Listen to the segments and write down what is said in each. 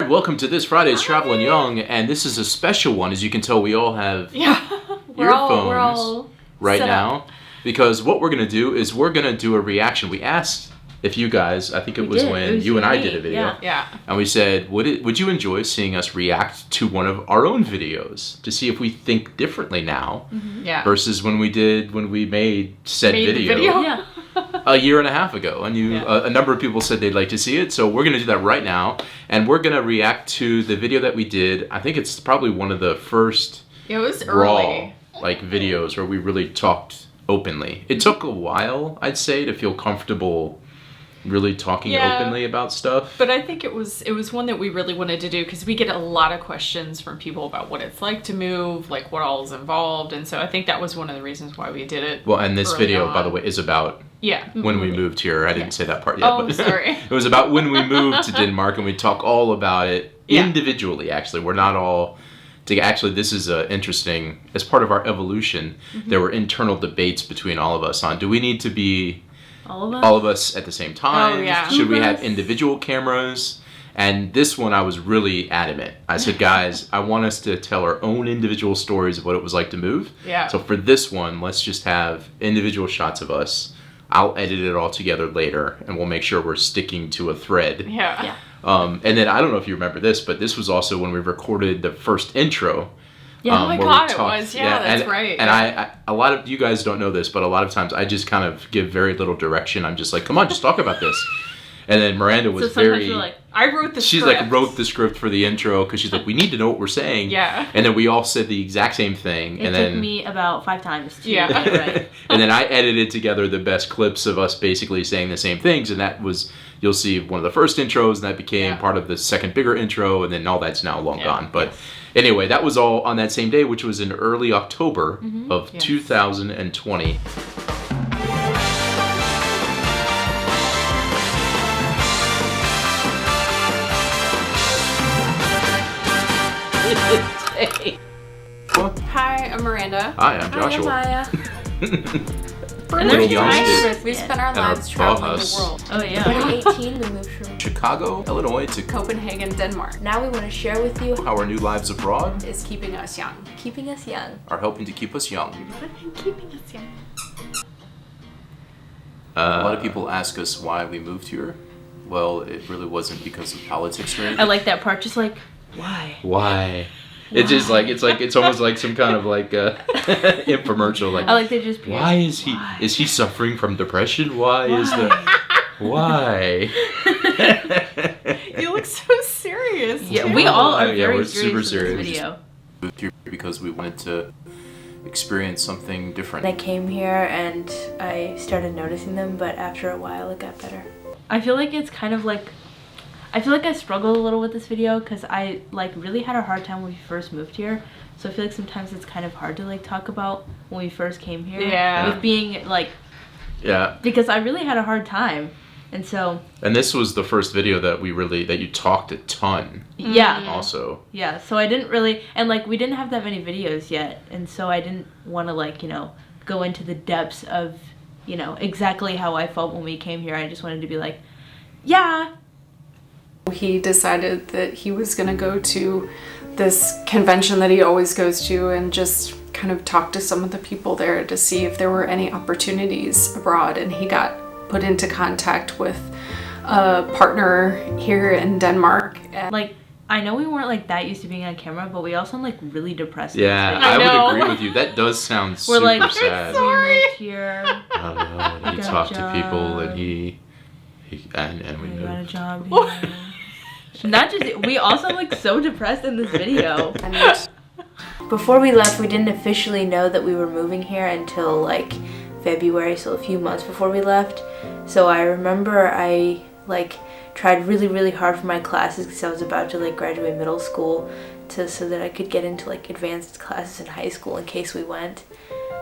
welcome to this Friday's Travelin' Young, and this is a special one. As you can tell, we all have earphones right now, because what we're going to do is we're going to do a reaction. We asked if you guys, I think it was when you and I did a video, and we said, would you enjoy seeing us react to one of our own videos to see if we think differently now versus when we made said video. A year and a half ago, and a number of people said they'd like to see it, so we're going to do that right now, and we're going to react to the video that we did. I think it's probably one of the first raw videos where we really talked openly. It took a while, I'd say, to feel comfortable really talking openly about stuff. But I think it was one that we really wanted to do because we get a lot of questions from people about what it's like to move, like what all is involved, and so I think that was one of the reasons why we did it. Well, and this video, by the way, is about when we moved here. I didn't say that part yet. But sorry. It was about when we moved to Denmark, and we talk all about it individually, actually. We're not all... Actually, this is interesting. As part of our evolution, there were internal debates between all of us on, do we need to be... All of us at the same time? Should we have individual cameras? And this one I was really adamant. I said, guys, I want us to tell our own individual stories of what it was like to move. So for this one, let's just have individual shots of us. I'll edit it all together later, and we'll make sure we're sticking to a thread. And then I don't know if you remember this, but this was also when we recorded the first intro. Oh my god, it was. That's right. And I a lot of you guys don't know this, but a lot of times I just kind of give very little direction. I'm just like, come on, just talk about this. And then Miranda was very... I wrote the script. She's like, wrote the script for the intro because she's like, we need to know what we're saying. And then we all said the exact same thing. It took me about 5 times to get it right. And then I edited together the best clips of us basically saying the same things. And that was, you'll see one of the first intros, and that became part of the second bigger intro. And then all that's now long gone. But anyway, that was all on that same day, which was in early October of 2020. Hi, I'm Miranda. Hi, I'm Joshua. Hi, I'm Maya. We spent our lives traveling the world. Oh yeah. 2018, we moved from Chicago, Illinois to Copenhagen, Denmark. Now we want to share with you how our new lives abroad is keeping us young. Keeping us young. Are helping to keep us young. Keeping us young. A lot of people ask us why we moved here. Well, it really wasn't because of politics or anything. I like that part. Just like, why? Why? It's just like it's almost like some kind of like infomercial. Like, I like they just. Why is he? Why? Is he suffering from depression? Why? Is the? Why? You look so serious. Yeah, we all are very we're serious super serious. In this video. We moved here because we wanted to experience something different. I came here and I started noticing them, but after a while it got better. I feel like it's kind of like. I feel like I struggled a little with this video because I really had a hard time when we first moved here. So I feel like sometimes it's kind of hard to talk about when we first came here. With being because I really had a hard time. And so. And this was the first video that that you talked a ton. Also. Yeah. So I didn't really, and we didn't have that many videos yet. And so I didn't want to go into the depths of, exactly how I felt when we came here. I just wanted to be like, yeah. He decided that he was going to go to this convention that he always goes to and just kind of talk to some of the people there to see if there were any opportunities abroad. And he got put into contact with a partner here in Denmark. And I know we weren't that used to being on camera, but we all sound really depressed. Yeah, I would agree with you. That does sound super sad. Sorry. Here. And he talked to people and and we moved. Got a job here. Not just, we all sound so depressed in this video. Before we left, we didn't officially know that we were moving here until February, so a few months before we left. So I remember I tried really, really hard for my classes because I was about to graduate middle school so that I could get into advanced classes in high school in case we went.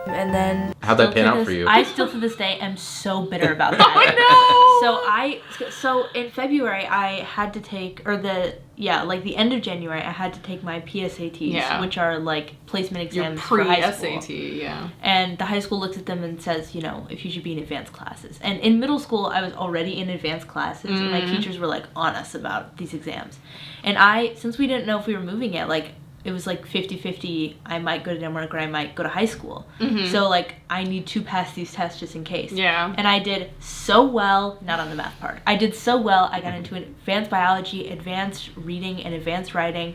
And then how'd that pan out for you? I still to this day am so bitter about that. Oh So in February I had to take, the end of January I had to take my PSATs, which are like placement exams for high school. SAT, yeah. And the high school looks at them and says, if you should be in advanced classes. And in middle school I was already in advanced classes, and my teachers were like on us about these exams. And since we didn't know if we were moving yet, like it was like 50-50, I might go to Denmark or I might go to high school. So like I need to pass these tests just in case. Yeah. And I did so well, not on the math part. I did so well, I got into advanced biology, advanced reading, and advanced writing.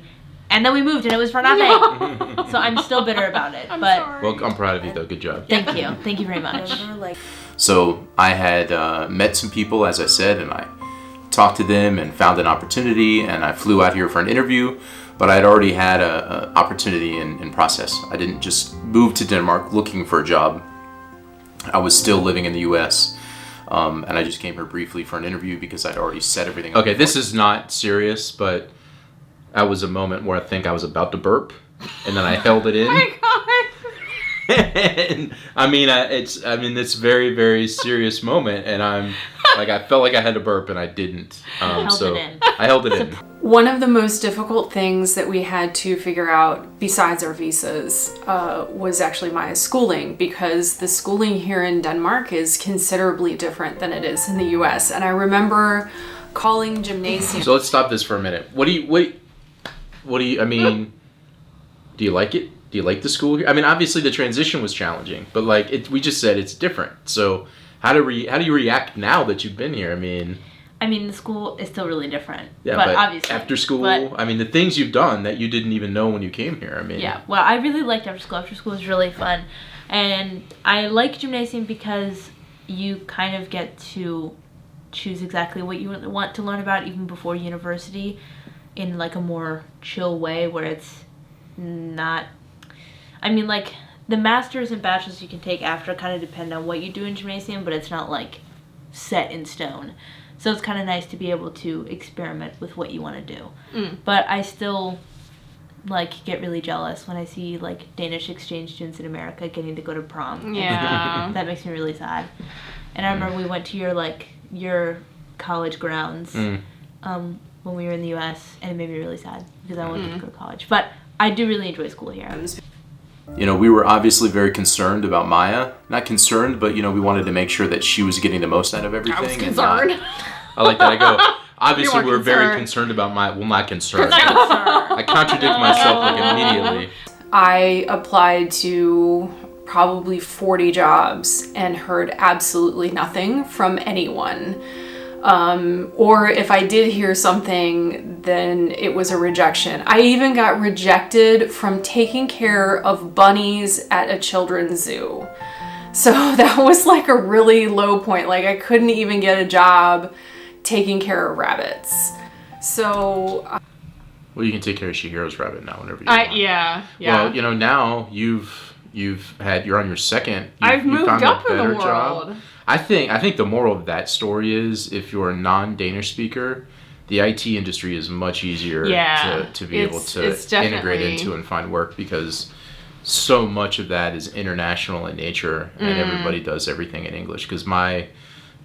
And then we moved and it was for nothing. So I'm still bitter about it. Sorry. Well, I'm proud of you though. Good job. Thank you. Thank you very much. So I had met some people, as I said, and I talked to them and found an opportunity, and I flew out here for an interview. But I had already had an opportunity in process. I didn't just move to Denmark looking for a job. I was still living in the U.S. And I just came here briefly for an interview because I'd already set everything up. Okay, this is not serious, but that was a moment where I think I was about to burp, and then I held it in. Oh my God. And, it's very, very serious moment, and I felt like I had to burp and I didn't. I held it in. One of the most difficult things that we had to figure out, besides our visas, was actually my schooling, because the schooling here in Denmark is considerably different than it is in the US. And I remember calling gymnasium. So let's stop this for a minute. Do you like it? Do you like the school here? I mean, obviously the transition was challenging, but we just said it's different. So how do you react now that you've been here? I mean, the school is still really different. Yeah, but obviously. After school, the things you've done that you didn't even know when you came here. Yeah, well, I really liked after school. After school was really fun. And I like gymnasium because you kind of get to choose exactly what you want to learn about even before university in like a more chill way where it's not... the masters and bachelors you can take after kind of depend on what you do in gymnasium, but it's not like set in stone. So it's kind of nice to be able to experiment with what you want to do. But I still get really jealous when I see Danish exchange students in America getting to go to prom. Yeah. That makes me really sad. And I remember we went to your college grounds when we were in the US, and it made me really sad because I wanted to go to college. But I do really enjoy school here. We were obviously very concerned about Maya. Not concerned, but, we wanted to make sure that she was getting the most out of everything. I was concerned. I like that. I go, obviously we were very concerned about Maya. Well, not concerned. I contradict myself immediately. I applied to probably 40 jobs and heard absolutely nothing from anyone. Or if I did hear something, then it was a rejection. I even got rejected from taking care of bunnies at a children's zoo. So that was a really low point. I couldn't even get a job taking care of rabbits. So... Well, you can take care of Shihiro's rabbit now whenever you want. Yeah. Well, now you're on your second. I've moved up in the world. Job. I think the moral of that story is if you're a non-Danish speaker, the IT industry is much easier to be able to integrate into and find work because so much of that is international in nature and everybody does everything in English. Because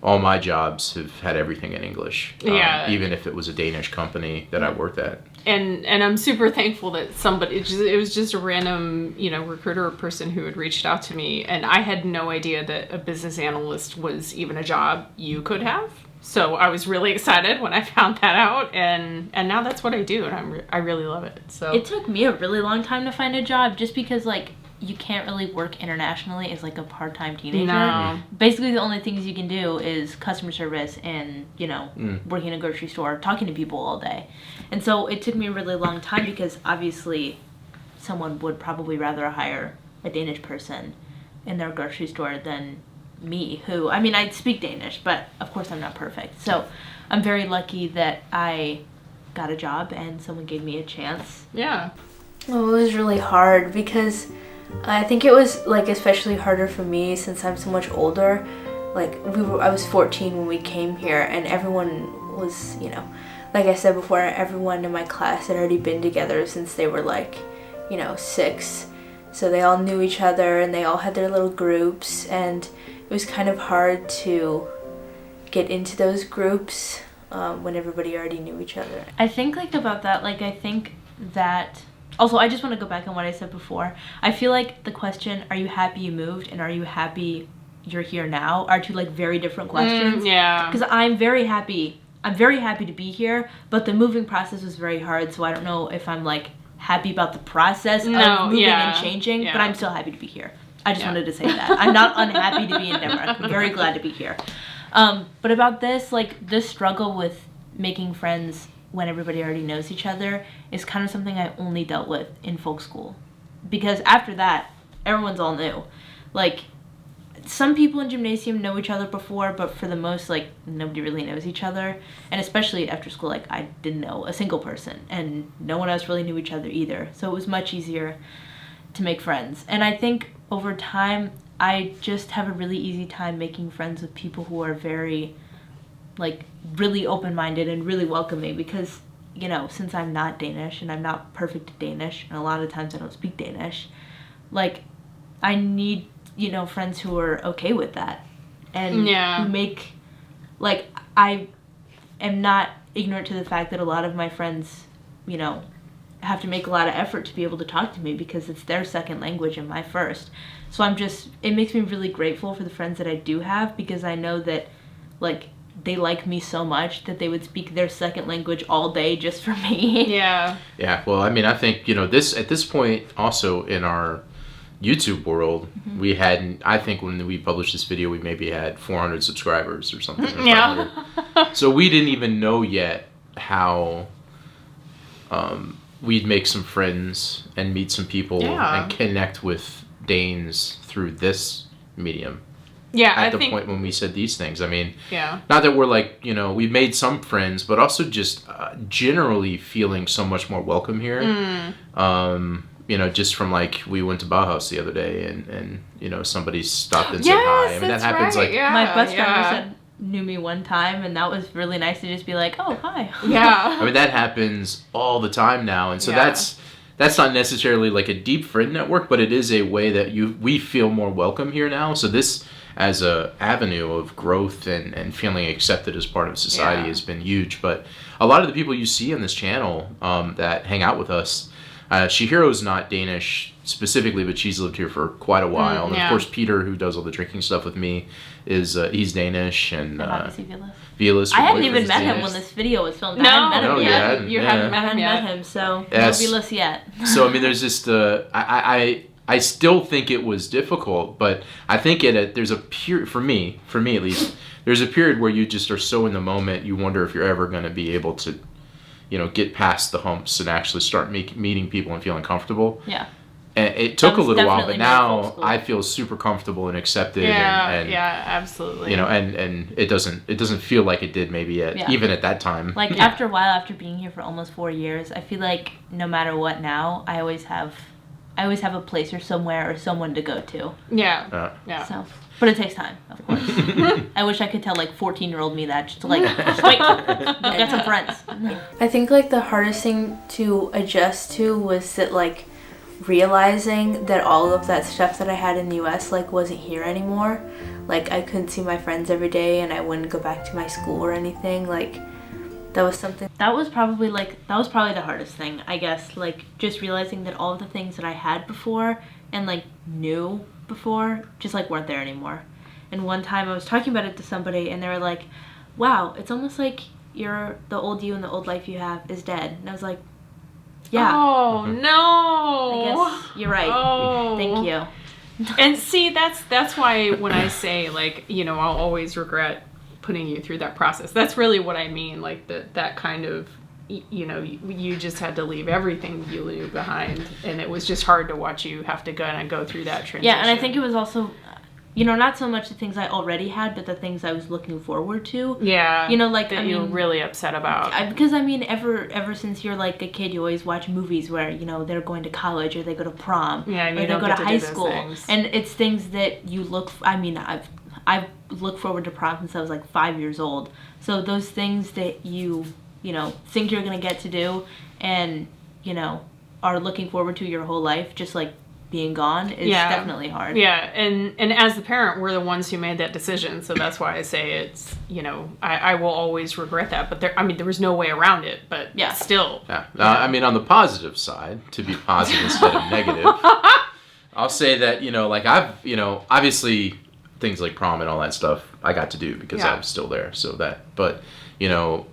all my jobs have had everything in English, even if it was a Danish company that I worked at. And I'm super thankful that it was just a random, recruiter or person who had reached out to me, and I had no idea that a business analyst was even a job you could have. So I was really excited when I found that out, and now that's what I do, and I really love it. So it took me a really long time to find a job, just because you can't really work internationally as a part-time teenager. No. Basically, the only things you can do is customer service and, working in a grocery store, talking to people all day. And so it took me a really long time because obviously someone would probably rather hire a Danish person in their grocery store than me, who, I speak Danish, but of course I'm not perfect. So I'm very lucky that I got a job and someone gave me a chance. Yeah. Well, it was really hard because I think it was especially harder for me since I'm so much older. I was 14 when we came here, and everyone was, like I said before, everyone in my class had already been together since they were 6. So they all knew each other and they all had their little groups, and it was kind of hard to get into those groups when everybody already knew each other. I think like about that, like I think that also I just want to go back on what I said before. I feel like the question, are you happy you moved and are you happy you're here now, are two like very different questions. Yeah. Because I'm very happy to be here, but the moving process was very hard, so I don't know if I'm like happy about the process of moving and changing, but I'm still happy to be here. I just wanted to say that. I'm not unhappy to be in Denmark. I'm very glad to be here. But about this, like this struggle with making friends when everybody already knows each other is kind of something I only dealt with in folk school. Because after that, everyone's all new. Like, some people in gymnasium know each other before, but for the most, like, nobody really knows each other. And especially after school, like, I didn't know a single person, and no one else really knew each other either. So it was much easier to make friends. And I think over time, I just have a really easy time making friends with people who are very, like, really open-minded and really welcoming because, you know, since I'm not Danish and I'm not perfect at Danish, and a lot of times I don't speak Danish, like, I need, you know, friends who are okay with that and who make, like, I am not ignorant to the fact that a lot of my friends, you know, have to make a lot of effort to be able to talk to me because it's their second language and my first. So it makes me really grateful for the friends that I do have because I know that, like, they like me so much that they would speak their second language all day just for me. Yeah. Yeah, well, I mean, I think, you know, at this point also in our YouTube world, we hadn't, I think when we published this video, we maybe had 400 subscribers or something. Or 500. So we didn't even know yet how we'd make some friends and meet some people and connect with Danes through this medium. Yeah, at the point when we said these things. I mean, not that we're like, you know, we've made some friends, but also just generally feeling so much more welcome here. You know, just from like, we went to Bauhaus the other day and you know, somebody stopped and said hi. I mean, that happens like... My bus driver knew me one time, and that was really nice to just be like, oh, hi. I mean, that happens all the time now. And so that's not necessarily like a deep friend network, but it is a way that we feel more welcome here now. So this, as a avenue of growth and feeling accepted as part of society has been huge. But a lot of the people you see on this channel that hang out with us, Chihiro's not Danish specifically, but she's lived here for quite a while. And of course, Peter, who does all the drinking stuff with me, is he's Danish. And obviously Vilas. I hadn't even met him when this video was filmed. No, I hadn't met him yet. You hadn't met him yet. So no Vilas yet. So I mean, there's just I still think it was difficult, but I think there's a period for me at least. There's a period where you just are so in the moment, you wonder if you're ever going to be able to, you know, get past the humps and actually start meeting people and feeling comfortable. Yeah. And it took a little while, but now I feel super comfortable and accepted. And absolutely. You know, and it doesn't feel like it did maybe even at that time. Like after a while, after being here for almost 4 years, I feel like no matter what now, I always have a place or somewhere or someone to go to. Yeah. So, but it takes time, of course. I wish I could tell like 14-year-old me that, just to like, just wait, go get some friends. I think like the hardest thing to adjust to was that like realizing that all of that stuff that I had in the US like wasn't here anymore. Like I couldn't see my friends every day and I wouldn't go back to my school or anything. Like that was something. That was probably the hardest thing, I guess. Like just realizing that all of the things that I had before and like knew before just like weren't there anymore. And one time I was talking about it to somebody and they were like, wow, it's almost like the old you and the old life you have is dead. And I was like, yeah. Oh no. I guess you're right. Oh. Thank you. And see, that's why when I say like, you know, I'll always regret putting you through that process. That's really what I mean. Like that kind of, you know, you just had to leave everything you knew behind, and it was just hard to watch you have to go through that transition. Yeah, and I think it was also, you know, not so much the things I already had, but the things I was looking forward to. Yeah. You know, like, that you were really upset about. Because, I mean, ever since you're, like, a kid, you always watch movies where, you know, they're going to college or they go to prom. Yeah, and or you they don't go get to to high do those school. things. And it's things that you I've looked forward to prom since I was, like, 5 years old. So those things that you know, think you're going to get to do and, you know, are looking forward to your whole life just, like, being gone is definitely hard. Yeah, and as the parent, we're the ones who made that decision, so that's why I say it's, you know, I will always regret that, but there was no way around it, but still. Yeah. I mean, on the positive side, to be positive instead of negative, I'll say that, you know, like I've, you know, obviously things like prom and all that stuff I got to do because I was still there, so that, but, you know,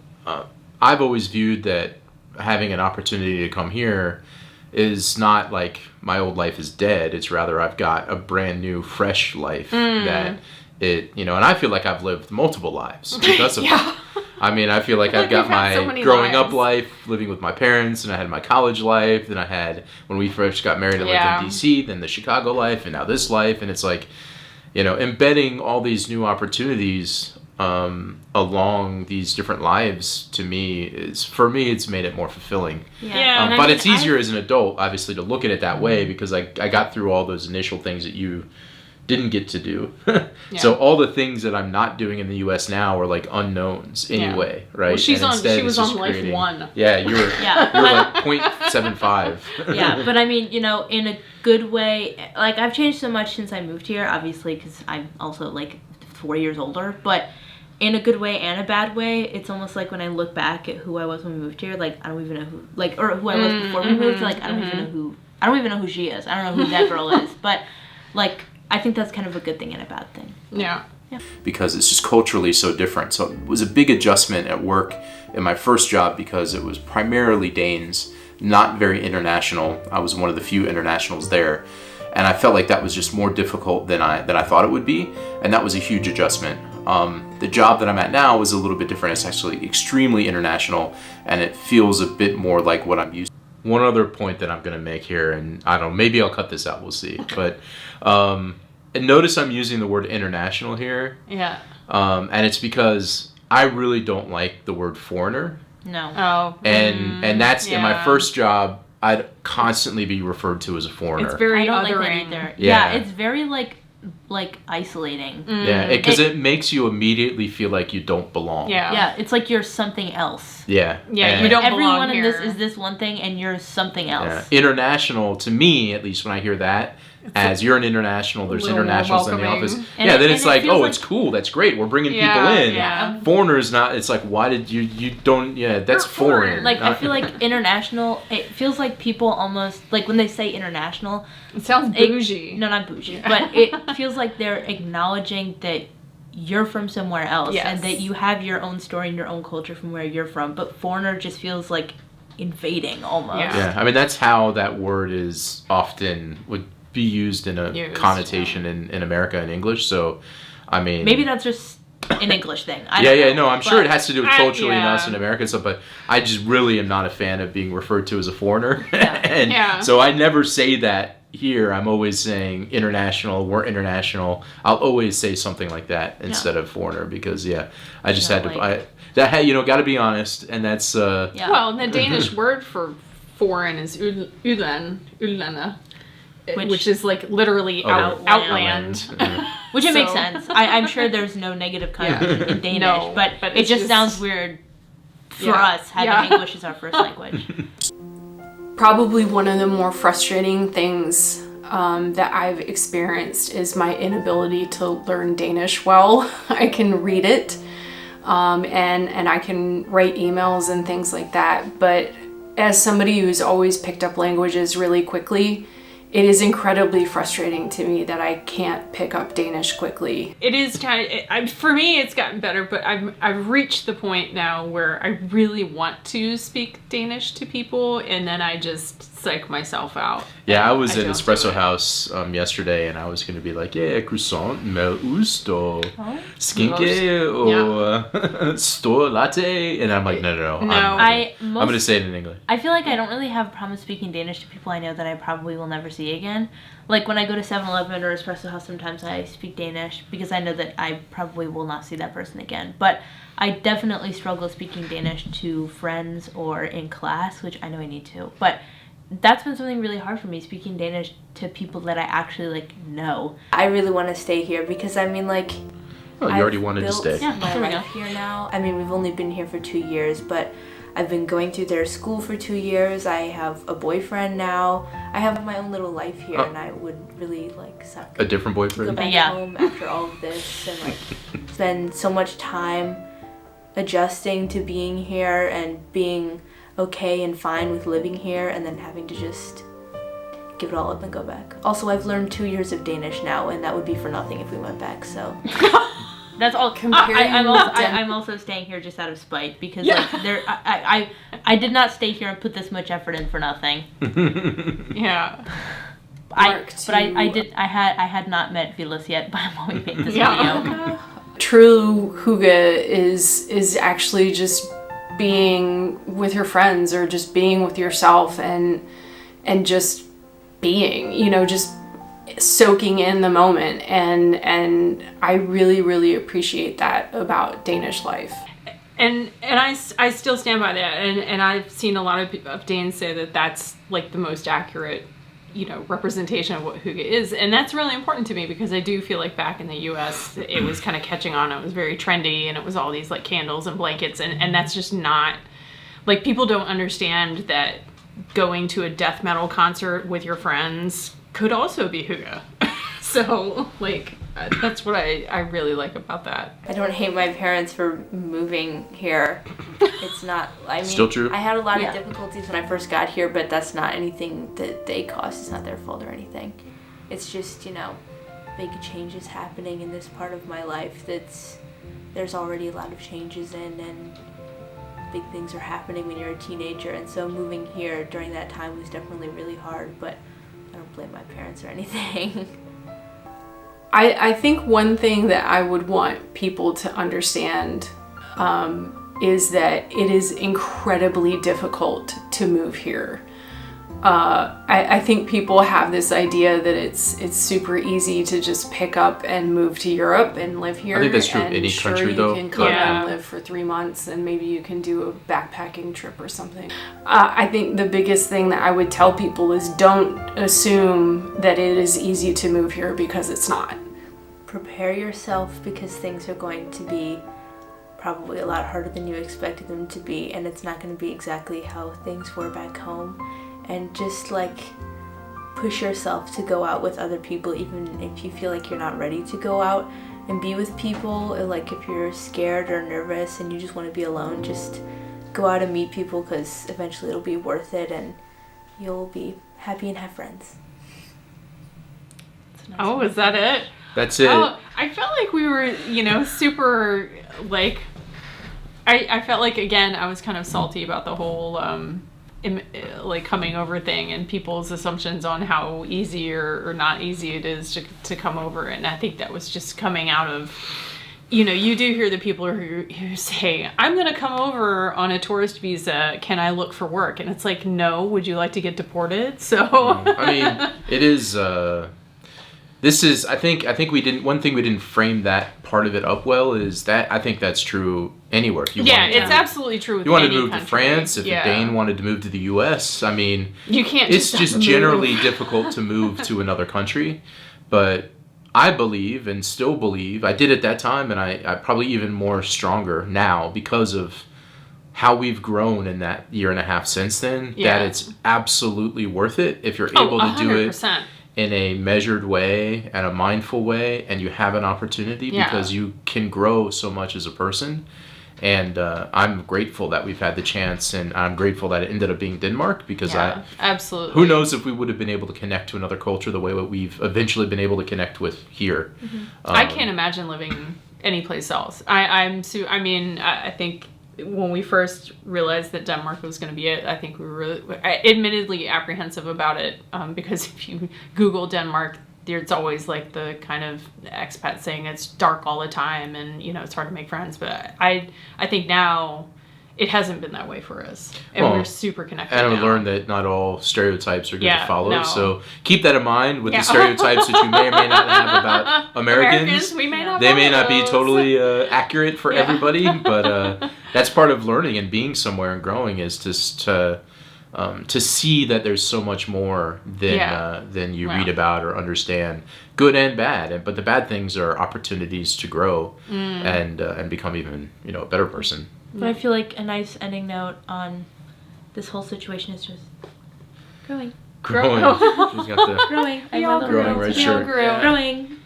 I've always viewed that having an opportunity to come here is not like my old life is dead. It's rather I've got a brand new, fresh life that it, you know, and I feel like I've lived multiple lives because of it. I mean, I feel like I've got my growing up life, living with my parents, and I had my college life, then I had, when we first got married, I lived in DC, then the Chicago life, and now this life, and it's like, you know, embedding all these new opportunities along these different lives, to me, for me, it's made it more fulfilling. But it's easier as an adult, obviously, to look at it that way because I got through all those initial things that you didn't get to do. So all the things that I'm not doing in the U.S. now are like unknowns anyway, right? Well, she was on life 1. Yeah, you were like 0.75. Yeah, but I mean, you know, in a good way, like I've changed so much since I moved here, obviously, because I'm also like 4 years older, but in a good way and a bad way, it's almost like when I look back at who I was when we moved here, like I don't even know who, like, or who I was before we moved, like I don't even know who she is. I don't know who that girl is, but like I think that's kind of a good thing and a bad thing. Yeah. Because it's just culturally so different. So it was a big adjustment at work in my first job because it was primarily Danes, not very international. I was one of the few internationals there. And I felt like that was just more difficult than I thought it would be. And that was a huge adjustment. The job that I'm at now is a little bit different. It's actually extremely international, and it feels a bit more like what I'm used to. One other point that I'm going to make here, and I don't know, maybe I'll cut this out, we'll see. But and notice I'm using the word international here. Yeah. And it's because I really don't like the word foreigner. No. Oh. And that's in my first job, I'd constantly be referred to as a foreigner. It's very I don't othering. like that either. Yeah, it's very like isolating. Yeah, because it makes you immediately feel like you don't belong. Yeah, it's like you're something else. Yeah. Yeah, you don't belong Everyone in here. this is this one thing, and you're something else. Yeah. International, to me, at least when I hear that, as you're an international, there's internationals in the office. And then it's like, oh, like, it's cool, that's great, we're bringing people in. Yeah. Foreigners, not, it's like, why did you don't, that's foreign. Like, I feel like international, it feels like people almost, like when they say international. It sounds bougie. No, not bougie, but it feels like they're acknowledging that you're from somewhere else and that you have your own story and your own culture from where you're from. But foreigner just feels like invading almost. Yeah, I mean, that's how that word is often, would be used in a connotation in America in English. So, I mean, maybe that's just an English thing. I'm sure it has to do with culturally and us in America and stuff, but I just really am not a fan of being referred to as a foreigner. So I never say that here. I'm always saying international, we're international. I'll always say something like that instead of foreigner because I just had to got to be honest, and that's well, the Danish word for foreign is udland, which is like literally outland. Which it makes sense. I'm sure there's no negative connotation in Danish, but it just sounds weird for us having English as our first language. Probably one of the more frustrating things that I've experienced is my inability to learn Danish well. I can read it and I can write emails and things like that, but as somebody who's always picked up languages really quickly, it is incredibly frustrating to me that I can't pick up Danish quickly. It is kind of, for me, it's gotten better, but I've reached the point now where I really want to speak Danish to people, and then I just psych myself out. Yeah, I was in Espresso House yesterday, and I was going to be like, croissant med ost og skinke og stor latte, and I'm like, no. I'm going to say it in English. I feel like I don't really have a problem speaking Danish to people I know that I probably will never see again. Like when I go to 7-Eleven or Espresso House, sometimes I speak Danish because I know that I probably will not see that person again. But I definitely struggle speaking Danish to friends or in class, which I know I need to. But that's been something really hard for me, speaking Danish to people that I actually know. I really want to stay here because I mean you already wanted to stay. Yeah, my life here now. I mean, we've only been here for 2 years, but I've been going through their school for 2 years. I have a boyfriend now. I have my own little life here, and I would really suck. A different boyfriend? Go back home after all of this and spend so much time adjusting to being here and being okay and fine with living here, and then having to just give it all up and go back. Also, I've learned 2 years of Danish now, and that would be for nothing if we went back, so... That's all. I'm also staying here just out of spite because I did not stay here and put this much effort in for nothing. Yeah. I had not met Vilas yet by when we made this video. True hygge is actually just being with your friends or just being with yourself and just being, just soaking in the moment, and I really, really appreciate that about Danish life. And I still stand by that, and I've seen a lot of Danes say that that's the most accurate representation of what hygge is, and that's really important to me because I do feel like back in the US it was kind of catching on. It was very trendy, and it was all these candles and blankets, and that's just not people don't understand that going to a death metal concert with your friends could also be hygge. So that's what I really like about that. I don't hate my parents for moving here. It's not, still true. I had a lot of difficulties when I first got here, but that's not anything that they caused. It's not their fault or anything. It's just, big changes happening in this part of my life there's already a lot of changes in, and big things are happening when you're a teenager, and so moving here during that time was definitely really hard, but I don't blame my parents or anything. I think one thing that I would want people to understand is that it is incredibly difficult to move here. I think people have this idea that it's super easy to just pick up and move to Europe and live here. I think that's true in any country, though. You can come and live for 3 months, and maybe you can do a backpacking trip or something. I think the biggest thing that I would tell people is don't assume that it is easy to move here, because it's not. Prepare yourself, because things are going to be probably a lot harder than you expected them to be, and it's not going to be exactly how things were back home. And just push yourself to go out with other people, even if you feel like you're not ready to go out and be with people. If you're scared or nervous and you just want to be alone, just go out and meet people, because eventually it'll be worth it and you'll be happy and have friends. Nice is that it? That's it. Oh, I felt like we were, super, I felt like, again, I was kind of salty about the whole, coming over thing and people's assumptions on how easy or not easy it is to come over. And I think that was just coming out of, you do hear the people who say, I'm going to come over on a tourist visa. Can I look for work? And it's like, no, would you like to get deported? So, it is, this is, I think one thing we didn't frame that part of it up well is that I think that's true anywhere. If you it's absolutely true with you wanted any to move country. to France, if a Dane wanted to move to the US, you can't it's just generally difficult to move to another country. But I believe and still believe, I did at that time, and I probably even more stronger now because of how we've grown in that year and a half since then, that it's absolutely worth it if you're able to do it 100%. In a measured way and a mindful way, and you have an opportunity, because you can grow so much as a person. And I'm grateful that we've had the chance, and I'm grateful that it ended up being Denmark, because absolutely. Who knows if we would have been able to connect to another culture the way that we've eventually been able to connect with here. Mm-hmm. I can't imagine living anyplace else. I think when we first realized that Denmark was going to be it, I think we were really, admittedly apprehensive about it, because if you Google Denmark, there's always the kind of expat saying it's dark all the time and it's hard to make friends. But I think now it hasn't been that way for us, and we're super connected. And now. I've learned that not all stereotypes are good to follow. No. So keep that in mind with the stereotypes that you may or may not have about Americans. We may not. They may not be totally accurate for everybody, but that's part of learning and being somewhere and growing, is to see that there's so much more than you read about or understand, good and bad. But the bad things are opportunities to grow and become even a better person. But I feel like a nice ending note on this whole situation is just growing. Growing. She's got the Growing. growing red shirt. Growing.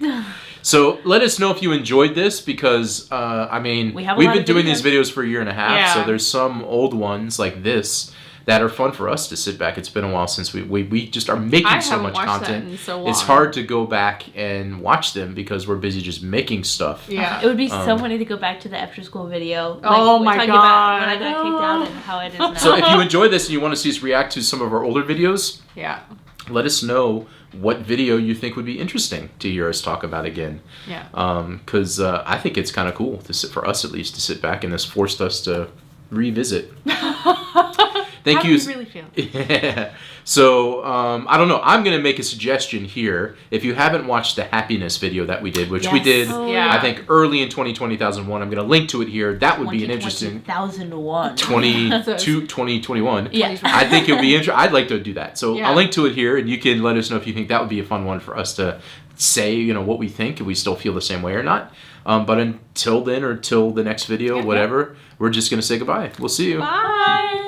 So let us know if you enjoyed this because, I mean, we've been doing these videos for a year and a half, so there's some old ones like this that are fun for us to sit back. It's been a while since we just are making so much content. That in so long. It's hard to go back and watch them because we're busy just making stuff. Yeah. It would be so funny to go back to the after school video. Like, oh my talking god. about when I got kicked out and how it is now. So if you enjoy this and you want to see us react to some of our older videos, let us know what video you think would be interesting to hear us talk about again. Yeah. Because I think it's kind of cool to sit, for us at least, to sit back, and this forced us to revisit. Thank you. How do you really feel? Yeah. So, I don't know. I'm going to make a suggestion here. If you haven't watched the happiness video that we did, which we did, I think, early in 2021, I'm going to link to it here. That would be an interesting... 2001. 2021. Yeah. I think it would be interesting. I'd like to do that. So, I'll link to it here, and you can let us know if you think that would be a fun one for us to say, you know, what we think, if we still feel the same way or not. But until then, or till the next video, whatever, we're just going to say goodbye. We'll see you. Bye.